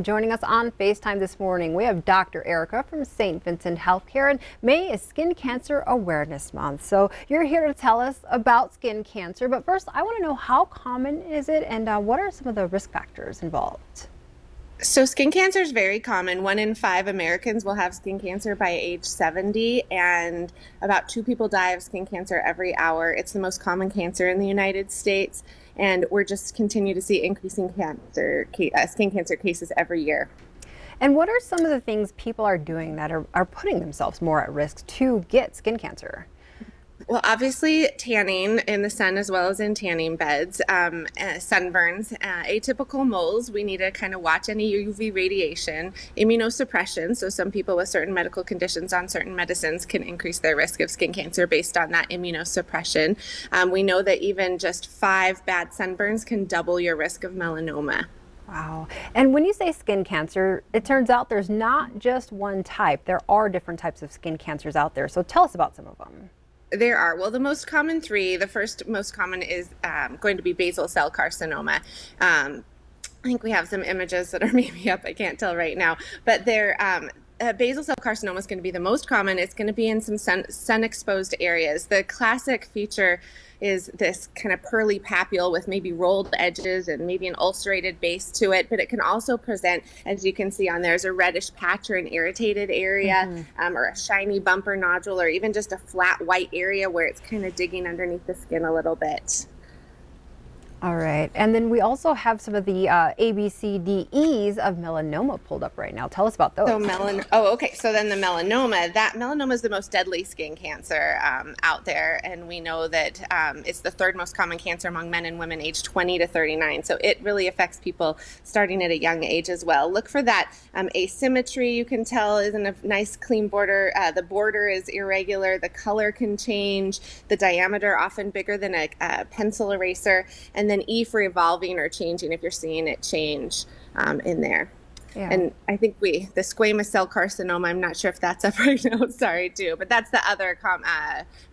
Joining us on FaceTime this morning, we have Dr. Erica from St. Vincent Healthcare, and May is Skin Cancer Awareness Month. So you're here to tell us about skin cancer, but first I want to know, how common is it, and what are some of the risk factors involved? So skin cancer is very common. 1 in 5 Americans will have skin cancer by age 70, and about 2 people die of skin cancer every hour. It's the most common cancer in the United States, and we're just continue to see increasing skin cancer cases every year. And what are some of the things people are doing that are putting themselves more at risk to get skin cancer? Well, obviously, tanning in the sun as well as in tanning beds, sunburns, atypical moles. We need to kind of watch any UV radiation, immunosuppression. So some people with certain medical conditions on certain medicines can increase their risk of skin cancer based on that immunosuppression. We know that even just 5 bad sunburns can double your risk of melanoma. Wow. And when you say skin cancer, it turns out there's not just one type. There are different types of skin cancers out there. So tell us about some of them. There are. Well, the most common 3, the first most common is going to be basal cell carcinoma. I think we have some images that are maybe up. I can't tell right now, but basal cell carcinoma is going to be the most common. It's going to be in some sun-exposed areas. The classic feature is this kind of pearly papule with maybe rolled edges and maybe an ulcerated base to it, but it can also present, as you can see on there, as a reddish patch or an irritated area, or a shiny bump or nodule, or even just a flat white area where it's kind of digging underneath the skin a little bit. All right. And then we also have some of the ABCDEs of melanoma pulled up right now. Tell us about those. Okay. So then the melanoma is the most deadly skin cancer out there. And we know that it's the 3rd most common cancer among men and women aged 20 to 39. So it really affects people starting at a young age as well. Look for that asymmetry. You can tell isn't a nice clean border. The border is irregular. The color can change. The diameter often bigger than a pencil eraser. And then E for evolving or changing, if you're seeing it change in there. Yeah. And I think the squamous cell carcinoma, I'm not sure if that's up right now, sorry too, but that's the other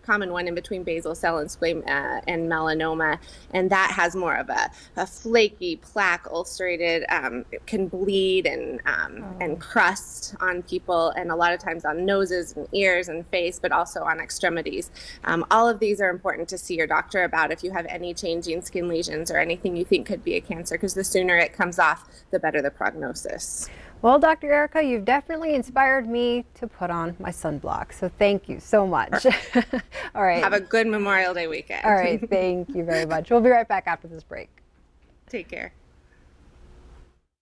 common one in between basal cell and and melanoma. And that has more of a flaky plaque, ulcerated, can bleed and crust on people, and a lot of times on noses and ears and face, but also on extremities. All of these are important to see your doctor about if you have any changing skin lesions or anything you think could be a cancer, because the sooner it comes off, the better the prognosis. Well, Dr. Erica, you've definitely inspired me to put on my sunblock. So thank you so much. All right. Have a good Memorial Day weekend. All right. Thank you very much. We'll be right back after this break. Take care.